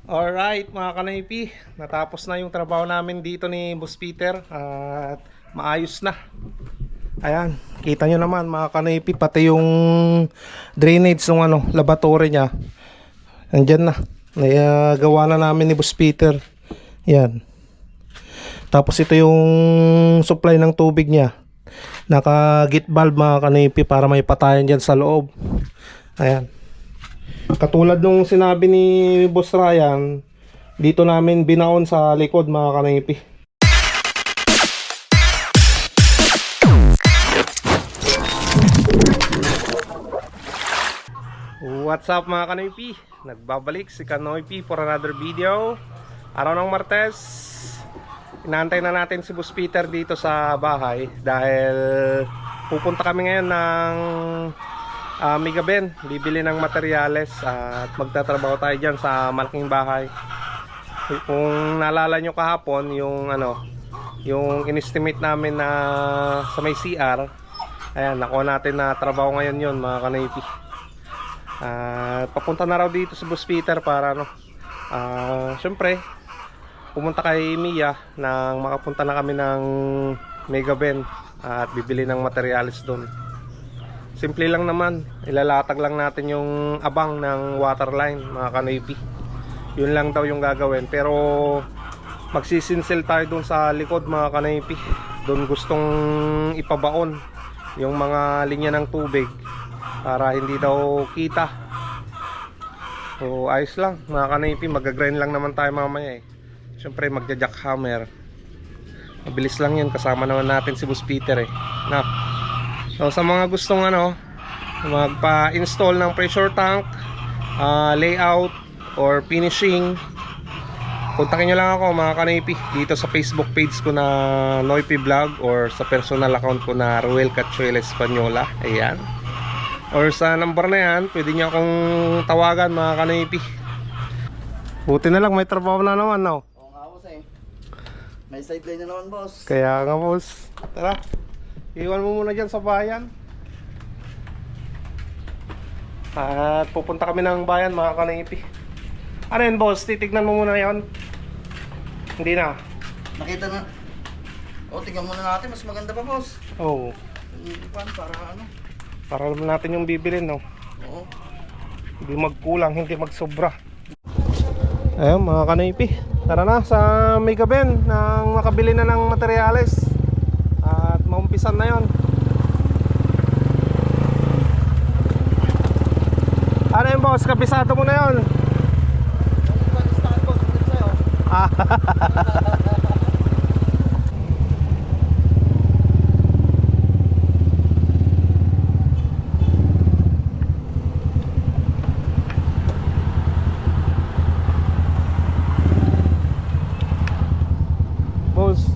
Alright mga kanaypi, natapos na yung trabaho namin dito ni Boss Peter at maayos na. Ayan, kita nyo naman mga kanaypi, pati yung drainage ng laboratory niya andyan na, nagawa na namin ni Boss Peter. Yan. Tapos ito yung supply ng tubig niya, naka gate valve mga kanaypi para may patayan dyan sa loob. Ayan. Katulad nung sinabi ni Boss Ryan, dito namin binaon sa likod mga kanaypi. What's up mga kanaypi? Nagbabalik si Kanoypi for another video. Araw ng Martes, inaantay na natin si Boss Peter dito sa bahay dahil pupunta kami ngayon ng Migaben, bibili ng materyales at magtatrabaho tayo dyan sa malaking bahay. Kung naalala nyo kahapon yung in-estimate namin na sa may CR, ayan, nakuha natin na trabaho ngayon yun mga kanaypi. Papunta na raw dito si Boss Peter para syempre pumunta kay Mia nang makapunta na kami ng Migaben at bibili ng materyales doon. Simple lang naman, ilalatag lang natin yung abang ng waterline mga kanaypi. Yun lang daw yung gagawin, pero magsisinsil tayo dun sa likod mga kanaypi. Doon gustong ipabaon yung mga linya ng tubig para hindi daw kita. So ayos lang mga kanaypi, mag-grind lang naman tayo mamaya eh. Siyempre magja-jackhammer, mabilis lang yun, kasama naman natin si Boss Peter eh na. So sa mga gustong magpa-install ng pressure tank, layout or finishing, kontakin nyo lang ako mga kanaypi dito sa Facebook page ko na Noypi Vlog or sa personal account ko na Ruel Cachuela Española. Ayan. Or sa number na yan, pwede nyo akong tawagan mga kanaypi. Buti na lang may trabaho na naman, no? Oo nga boss eh. May sideline na naman boss. Kaya nga boss. Tara, iwan mo muna dyan sa bayan. At pupunta kami ng bayan mga kanaypi. Ano yun boss? Titignan mo muna yon. Hindi na. Nakita na. O tingnan muna natin, mas maganda pa boss. Oo. Para Para naman natin yung bibilin, no? Oo. Hindi magkulang, hindi magsobra. Ayun mga kanaypi, tara na sa Migaben nang makabili na ng materyales at maumpisan na yon. Ano yun boss? Kabisado mo na yun? Boss,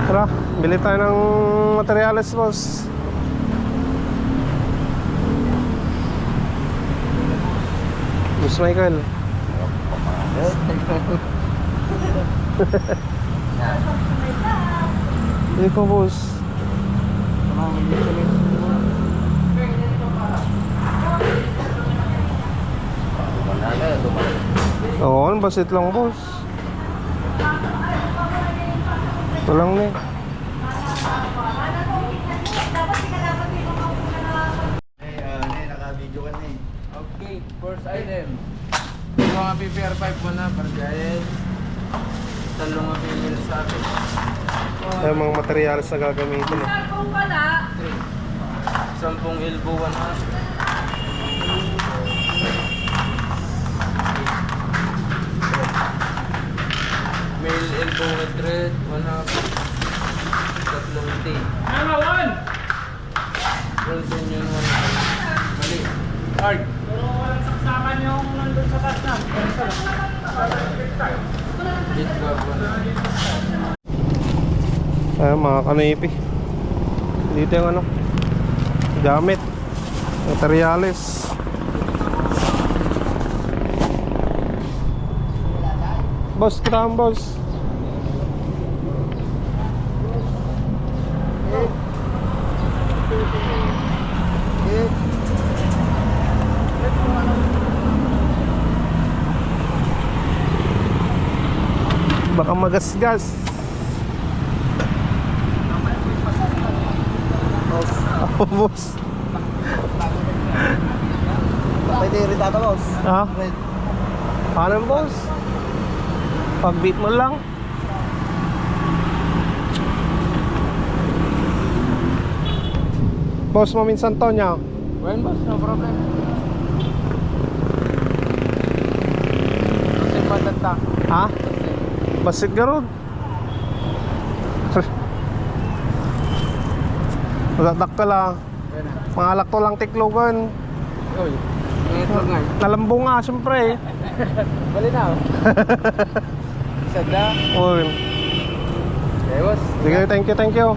tara, bili tayo ng materyales boss. Boss Michael. Hindi ko boss. Oo, basit lang boss. Ito lang na eh. Naka-video ka na eh. Okay, first item. Yung mga PPR pipe mo na, pargayes. Talong nga pinil sa akin. Yung mga materyales na gagamitin eh. 10 elbow 1 male elbow with thread, 1/2. Tatlong T. Number 1! Rolls in yun 1/2. Mali. Hard. Pero walang saksakan yung nandun sa taas na. Hit ka 1. Ayun mga kanaypi, dito yung gamit, materyales. Boss, kitaan boss. magasgas. Oh, boss. Pwede rin tata, boss. Ha? Paano, boss? Pag-beat mo lang. Boss mo minsan to niya. Well, boss, no problem. Kasi patata. Ha? Basit garod. Magatak ka lang. Yan na. Pangalak to lang tiklogan. Uy, itlog nga. Nalambong nga syempre. Bali na, oh. Sada. Uy. Okay, boss. Sige, thank you, thank you.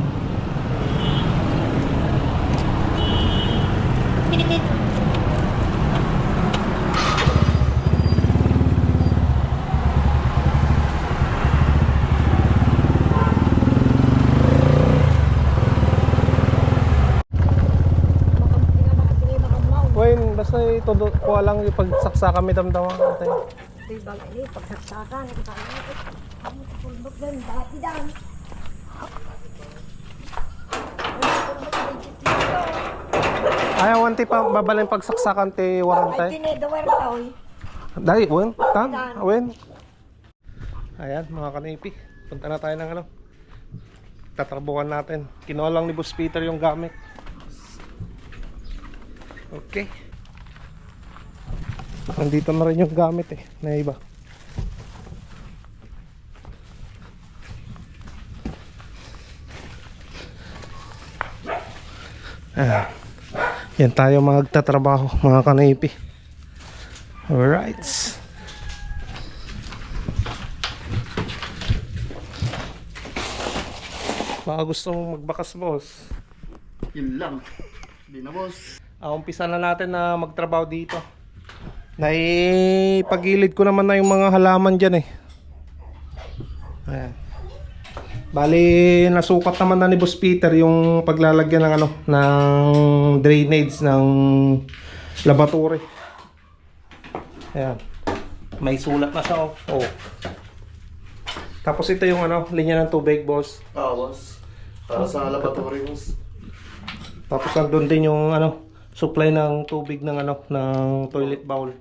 Wayne, basta ito kuha lang yung pagsaksa kami damdaman natin. Di ba ini pagsaksakan ang tanong ko. Ang pulbog din dati dan. Ayaw, wanti pa babaleng pagsaksakan ti Ay warantay. tinidawar taoy. Dahil, Wen, tan, Wen. Ayan, mga kanipi. Punta na tayo ng ano. Tatrabuhan natin. Kinuha lang ni Boss Peter yung gamit. Okay. Nandito na rin yung gamit eh, na iba. Ayan. Yan tayo magtatrabaho, mga kanipi. Alright. Baka gusto mong magbakas, boss. Yun lang. Hindi na, boss. Umpisa na natin na magtrabaho dito. Naipagilid ko naman na yung mga halaman dyan eh. Ayan. Bali, nasukat naman na ni Boss Peter yung paglalagyan ng ano, ng drainage ng laboratory. Ayan. May sulat na siya, oh. Oh. Tapos ito yung ano, linya ng tubig, boss. Boss. Para sa laboratory, boss. Tapos andun din yung ano, supply ng tubig ng ano, ng toilet bowl.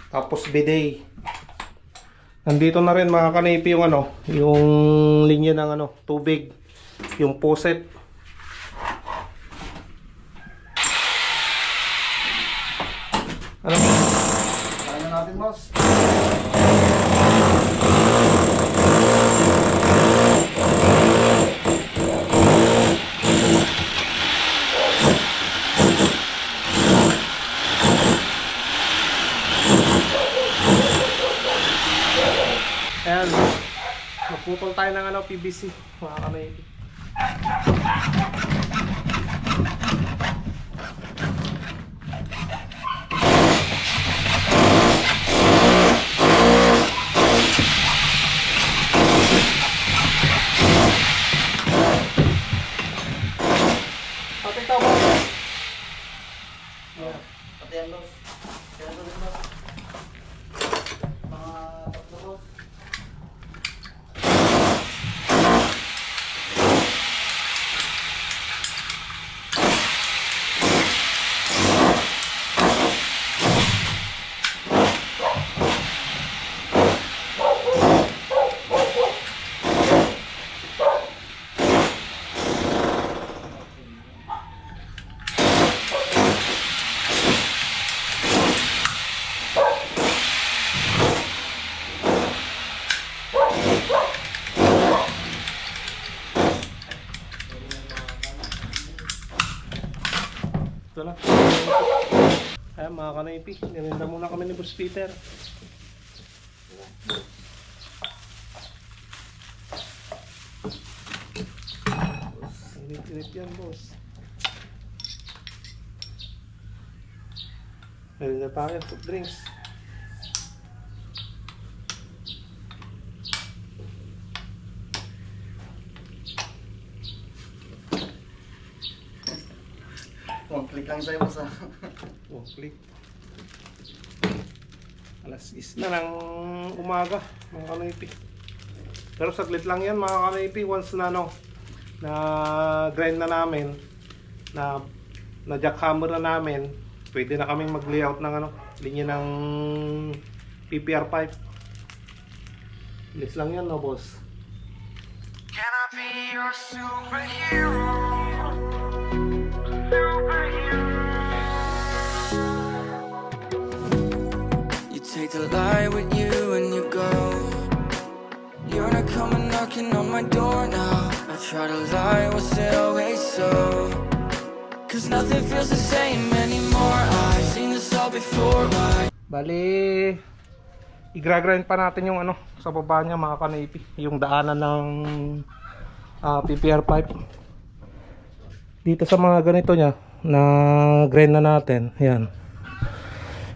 Tapos bidet. Nandito na rin mga kanipi yung ano, yung linya ng ano, tubig, yung faucet. Ano? Kaya na natin, boss. Ayan. Magputol tayo ng ano, PVC, mga kanipi. Pati ito, boss. Pati yan, boss. Kaya ito rin, boss. Mga tatlo, boss. Ito lang. Ayan mga kanaypi, nirinda muna kami ni Boss Peter. Init-init yan, boss. Meron na tayo, soft drinks. Click lang sa'yo, boss. Oh, click. Alas 10 na ng umaga, mga kanaypi. Pero saglit lang yan mga kanipi. Once na na grind na namin, na jackhammer na namin, pwede na kaming mag layout ng linya ng PPR pipe. Bilis lang yan boss. Can I be your superhero? You take the light with you and you go. You're not coming knocking on my door now. I try to lie, was it always so? Cause nothing feels the same anymore. I've seen this all before. Bali, i-grind pa natin yung sa baba niya mga kanipi, yung daanan ng PPR pipe. Dito sa mga ganito niya, na grind na natin. Yan.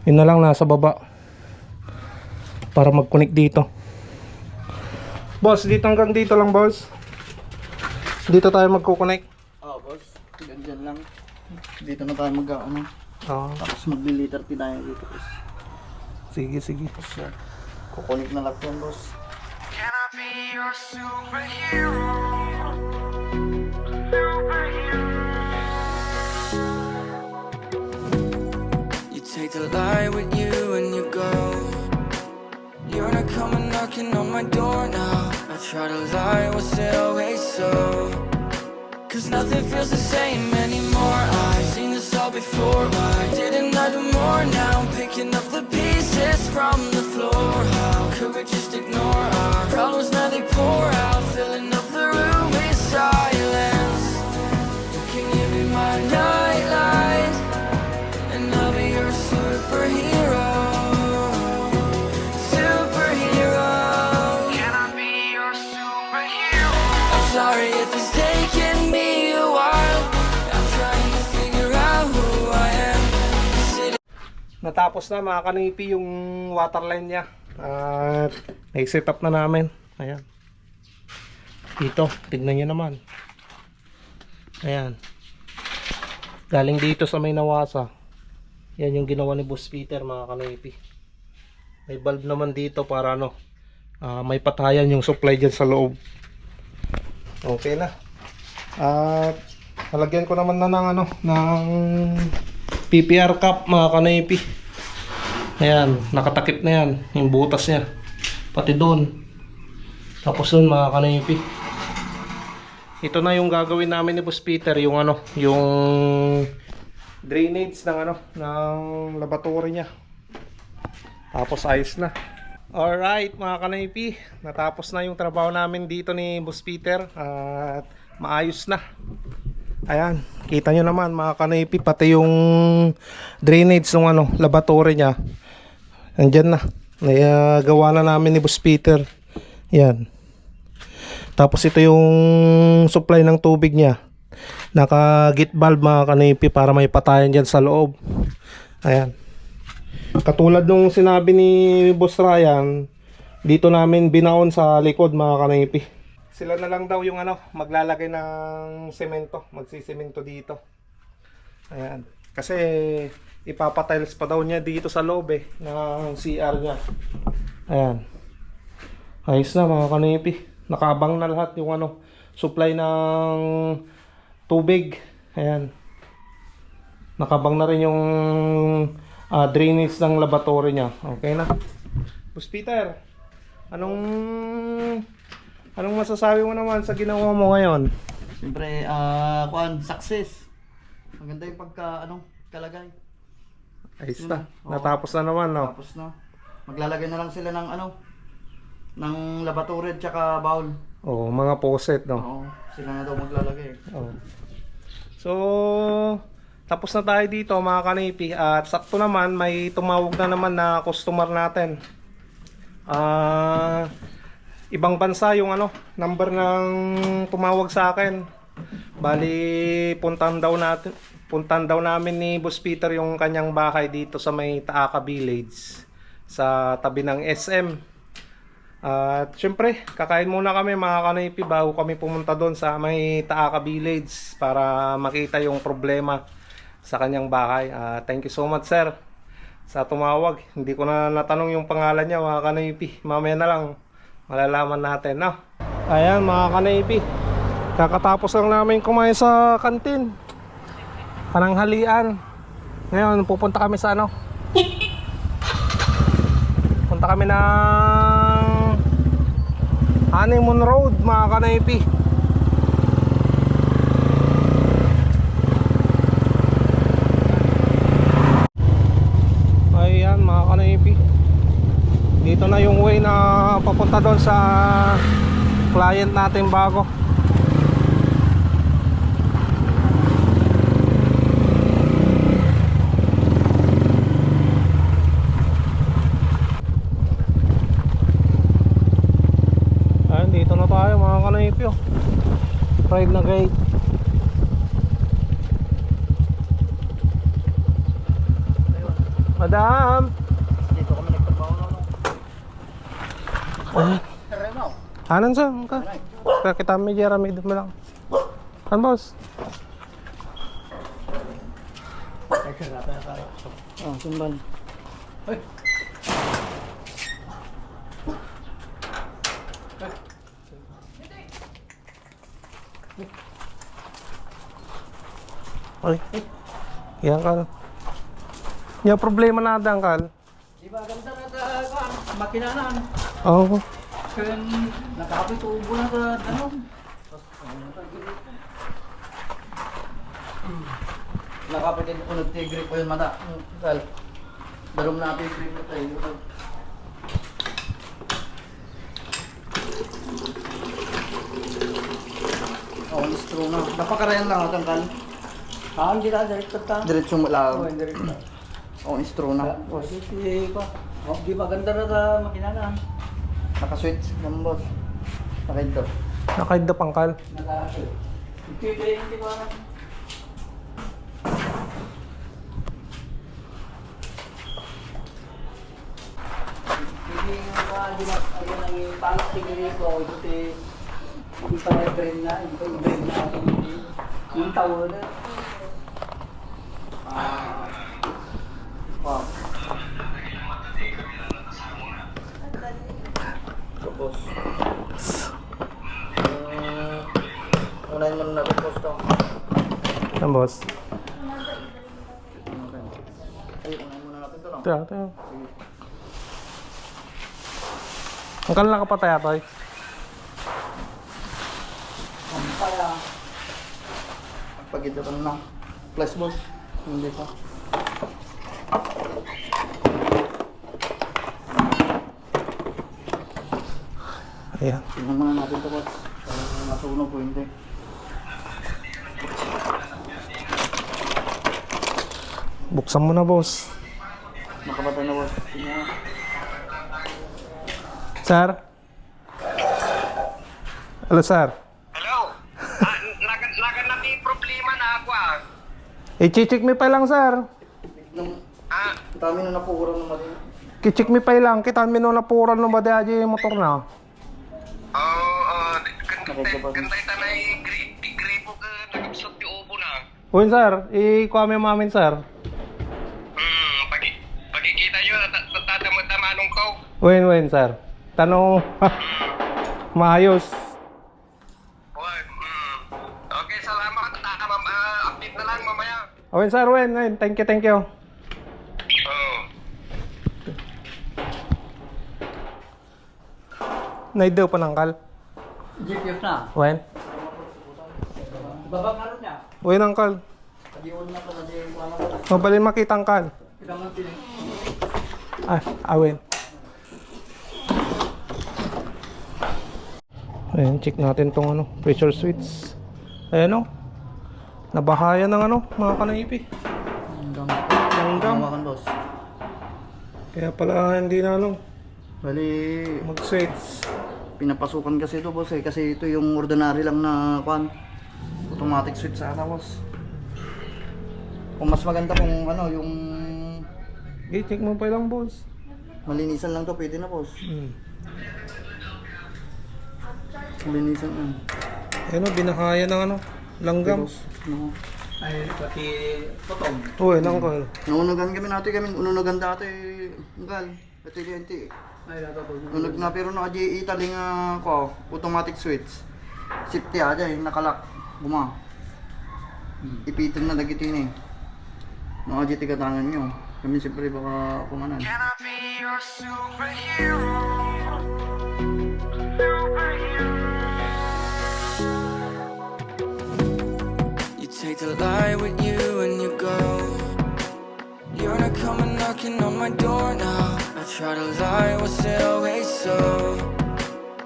Yun na lang nasa baba. Para mag-connect dito. Boss, dito hanggang dito lang boss. Dito tayo magko-connect. Boss. Ganyan lang. Dito na tayo mag-ano. Tapos magli-liter tayo dito, boss. Sige. Kukunik na lang yan, boss. Can I be your superhero? You take the light with you and you go. You're not coming knocking on my door now. I try to lie, was it always so? Cause nothing feels the same anymore. I've seen this all before. Why didn't I do more? Now I'm picking up the pieces from the floor. How could we just ignore our problems? Now they pour out, filling up the room with silence. Can you be my nightlight? And I'll be your superhero. Can I be your superhero? I'm sorry if it's taking me a while. I'm trying to figure out who I am. Natapos na mga kanipi yung waterline niya. At nai-set up na namin. Ayan. Dito, tignan nyo naman. Ayan. Galing dito sa may nawasa. Yan yung ginawa ni Boss Peter mga kanipi. May bulb naman dito para may patayan yung supply dyan sa loob. Okay na. At halagyan ko naman na ng PPR cap mga kanipi. Ayan, nakatakip na yan yung butas niya. Pati doon. Tapos doon mga kanipi. Ito na yung gagawin namin ni Boss Peter, yung yung drainage ng laboratory niya. Tapos ayos na. Alright mga kanipi, natapos na yung trabaho namin dito ni Boss Peter at maayos na. Ayan, kita nyo naman mga kanipi, pati yung drainage ng laboratory niya. Andyan na. Nagawa na namin ni Boss Peter. Yan. Tapos ito yung supply ng tubig niya. Naka-gate valve mga kanipi para may patayan dyan sa loob. Ayan. Katulad nung sinabi ni Boss Ryan, dito namin binaon sa likod mga kanipi. Sila na lang daw yung maglalagay ng semento, magsisemento dito. Ayan. Kasi ipapatiles pa daw niya dito sa loob ng CR niya. Ayan. Ayos na mga kanipi. Nakabang na lahat yung supply ng tubig. Ayan. Nakabang na rin yung drainage ng laboratory niya. Okay na. Boss Peter, anong masasabi mo naman sa ginawa mo ngayon? Siyempre, success. Maganda yung kalagay. Ayos na. Natapos na naman, no? Tapos na. Maglalagay na lang sila ng ng laboratory at saka bowl. Oo, mga poset, no? Oo, sila na daw maglalagay. Oo. So, tapos na tayo dito mga kanipi. At sakto naman, may tumawag na naman na customer natin. Ibang bansa yung number ng tumawag sa akin. Bali, puntahan daw namin ni Boss Peter yung kanyang bahay dito sa may Taaka Village, sa tabi ng SM. At syempre, kakain muna kami mga kanipi bago kami pumunta doon sa may Taaka Village para makita yung problema sa kanyang bahay. Thank you so much sir sa tumawag. Hindi ko na natanong yung pangalan niya mga kanipi. Mamaya na lang. malalaman natin, no? Ayan mga ka-Navy, kakatapos lang namin kumain sa kantin, pananghalian. Ngayon pupunta kami sa ano, punta kami ng Honeymoon Road mga ka-Navy. Ayan mga ka-Navy, dito na yung way na papunta doon sa client natin bago. Ayan, dito na tayo mga ka-Navy, oh. Pride na gate. Madam! Dito kami nagtrabaho na. Oh. Remo. Anan sa? Kaya kita may Jeremy doon mo lang. Ano boss? Oh, simbal. Ay. Yan kal. Yung problema na dang kal. Di ba ganda na sa makinanan? Oo. Kaya nakapit ubo na sa ano. Nakapit din ko nagtigrip ko yung mata. Kal. Darom na natin yung grip na tayo. Oh, listro na. Napakarayan lang atang kal. Hindi na, direkto ta. Diretso mo lang. Direkto. Oh, listro na. Boss, hindi pa. Di maganda na sa makinanaan. Naka-switch ng boss. Nakita. Nakaida pang kal. Naka-switch. Hindi ko alam. Hindi na, ayun ang ipalak tingin ko. Hindi pa may brain na. Hindi pa yung brain na. Yung tao na. Wow. Tapos. Unahin mo na natin boss to. Yan boss. Ay, unahin muna natin to no? Tiyo, tiyo. Ang kal nakapatay atoy. Kaya. Pag-ito ka na. Plus boss. Hindi pa. Ayan. Tingnan muna natin to boss. Para masunog po hindi. Buksan mo na boss. Makapatay na boss. Tingnan mo. Sir? Hello sir. Hello? Nagan na may problema na ako ah. I-check me pa lang sir. Nung Ah, dami na napuro ng mali. Kichik me pa lang. Kita mi no napuran no ba di motor na. ganda ita na gripo ka nagabsot di ubo na. Uy sir, ikuha mi mamin sir. Pagkikita nyo, tatamad-tamanong ko. Wen sir. Tanong maayos. Okay, salamat. Update na lang mamaya. Wen sir, wen. Thank you. Oh. Naidaw pa ng kal. GPS na. Wen. Babak na rin niya. Wen ang kal. Pag-iwan na pala di yung ano. Mabalin makita ang kal. Kita mo piling. Wen. Ayan, check natin tong ano, pressure switch. Ayan o. Nabahaya ng ano, mga kanaipi. Langgam. Hawakan boss. Kaya pala hindi na ano, Bali, mag-switch. pinapasukan kasi ito boss eh. Kasi ito yung ordinary lang na kwan. Automatic switch sa boss. Kung mas maganda kung ano, yung Check mo pa lang boss. malinisan lang to, pwede na boss. Hmm. Malinisan yan. Ayan o, binahaya ng ano, langgam. Boss. No. Ay, pati potong. Uy, nangkal. Naunugan kami natin, ununugan dati. Ngal. Ito yung DNT. Ay, natutulog. Nung na pero naka-GE taling ko, automatic switch. Safety aja yung nakalak. Buma. Ipitin na dagiti ni. Naka-GT katangan nyo. Kami siyempre baka kumanan. Can I be your superhero? You take the light with you and you go. You're not coming knocking on my door now. I try to lie, was it always so?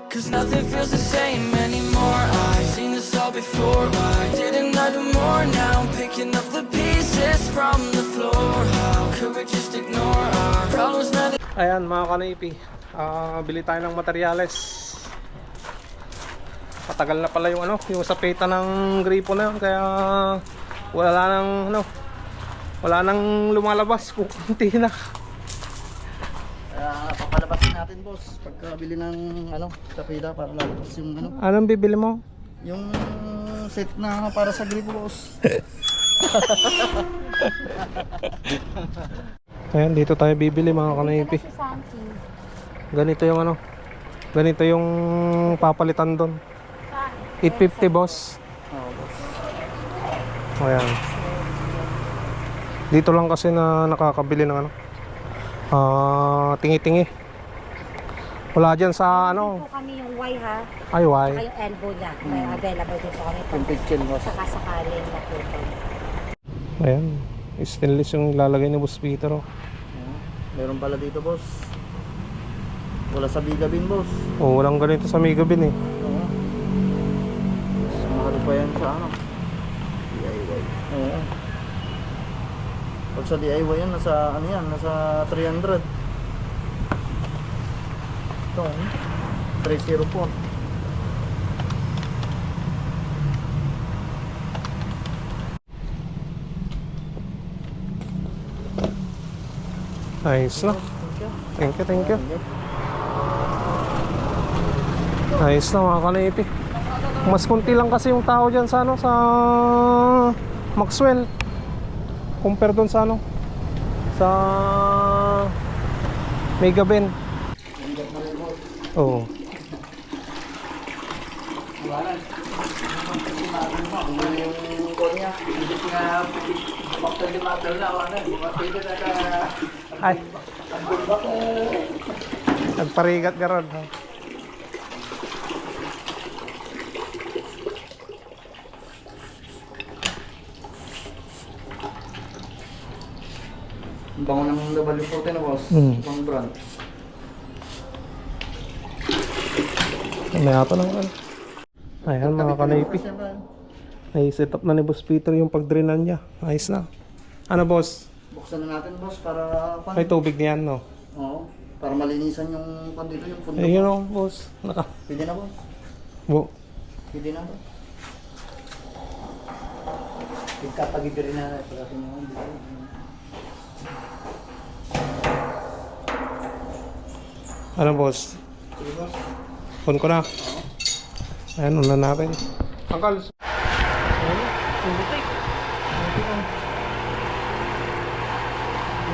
Cause nothing feels the same anymore. I've seen this all before. Why didn't I do more? Now I'm picking up the pieces from the floor. How could we just ignore our problems now? Ayan mga kanaypi, bili tayo ng materyales. Matagal na pala yung yung sapeta ng gripo na yun, kaya wala nang lumalabas, kukunti na. Kaya papalabasin natin boss. Pagkabili ng tapida para lalabas yung Anong bibili mo? yung set na para sa gripo boss. Ayan, dito tayo bibili mga kanaypi. Ganito yung ganito yung papalitan doon. 850 boss. Oo boss. Ayan. Dito lang kasi na nakakabili ng tingi-tingi. Wala dyan sa Po kami yung Y ha. Ay, Saka why? yung elbow niya. May available dito kami. Yung pitchin boss. Saka sakaling na po. Ayan. Stainless yung lalagay ni Boss Peter. Oh. Meron pala dito boss. Wala sa bigabin boss. Oh, walang ganito sa Megabin eh. Oo. Mahal pa yan sa DIY. Oo. Pag sa DIY yan, nasa 300. Ito, 304. Nice na. Thank you. Nice na mga kanaypi. Mas konti lang kasi yung tao dyan sa sa Maxwell. Compare doon sa sa Megabin. Oo. Yung call niya. Hindi nga, bakit di matal na, bakit di na Ay. Nagparigat ka ron. Ang bango ng W40 na boss. Pang brand. May ato lang. Ayan mga kanaypi. Ay set up na ni Boss Peter yung pagdrenan niya. Ayos na. Ano boss? Buksan na natin boss para May tubig niyan no? Oo. Para malinisan yung dito yung pundo. Ayun o boss. Pwede na boss. Pwede na boss. Pagkapag-ibiri na pagkapag mo. Ano boss? Sige boss. Phone ko na. Ayan, ulan natin. Angkal.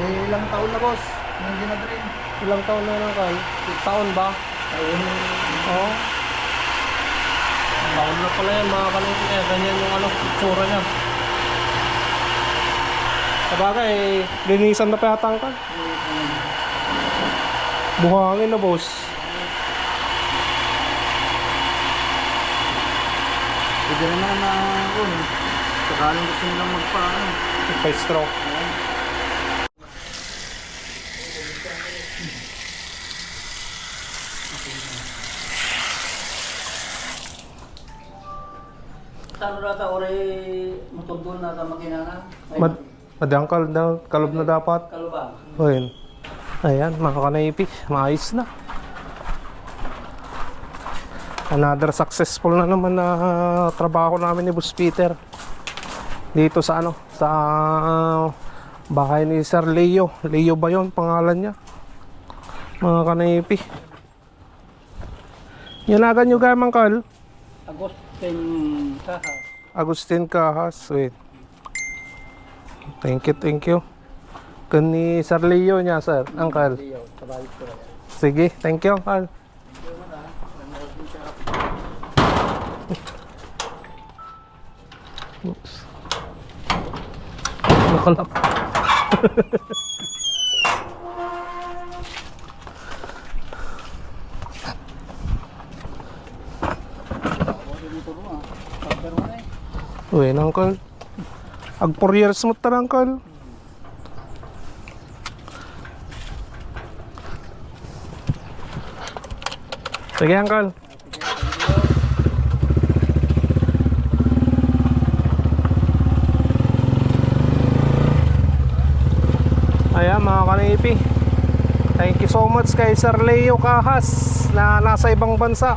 Ilang taon na boss? Hindi na drain. Ilang taon na Angkal? Taon ba? Oo. Taon na pala yan mga kanaypi. Kaya ganyan yung itsura niya. Sabagay, linisan na pa yata Angkal. Buhangin na boss. Pwede na naman na sakaling gusto nilang Pa-straw. Taro rata ore mutugdon na sa makinana. Madangkal na, kalob na dapat. Kalubang. Ayun. Ayan, mga kanaypi. Maayos na. Another successful na naman na trabaho namin ni Boss Peter. Dito sa sa bahay ni Sir Leo. Leo ba yun? Pangalan niya. Mga kanaypi. Yanagan nyo gamang kal? Agustin Kahas. Agustin Kahas. Wait. Thank you. Kani Sir Leo niya, sir. Uncle. Leo, sabay ko rin. Sige, thank you, Uncle. Oops. Nakalap. Uy, Uncle. Ag 4 years mo ta, Uncle. Sige, Uncle. Ayan mga kanipi, thank you so much kay Sir Leo Kahas na nasa ibang bansa,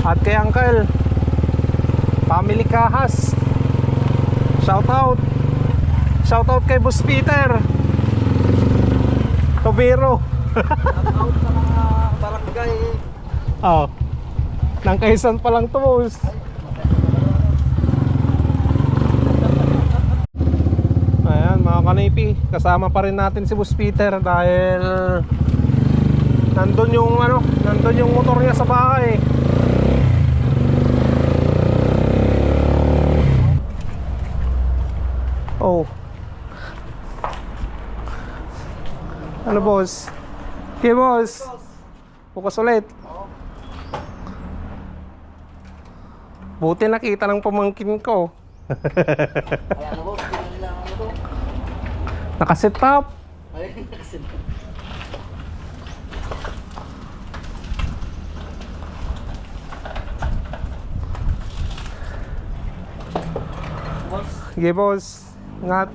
at kay Uncle Family Kahas. Shout out kay Boss Peter Tobiro. Out sa mga barangay. Oh, nang kaisan pa lang to, boss. Ayan mga kanipi, kasama pa rin natin si Boss Peter dahil nandun yung motor niya sa bahay. Oh. Ano, boss? Okay, boss. Bukas ulit. Buti nakita ng pamangkin ko. Ay, ano ba? Pinili lang ano to? Nakaset up. Ay, kasi. Boss, Sige, boss. Ingat.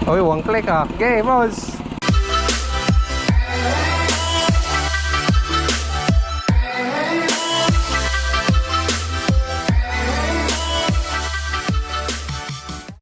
Oy, one click ah. Okay, boss.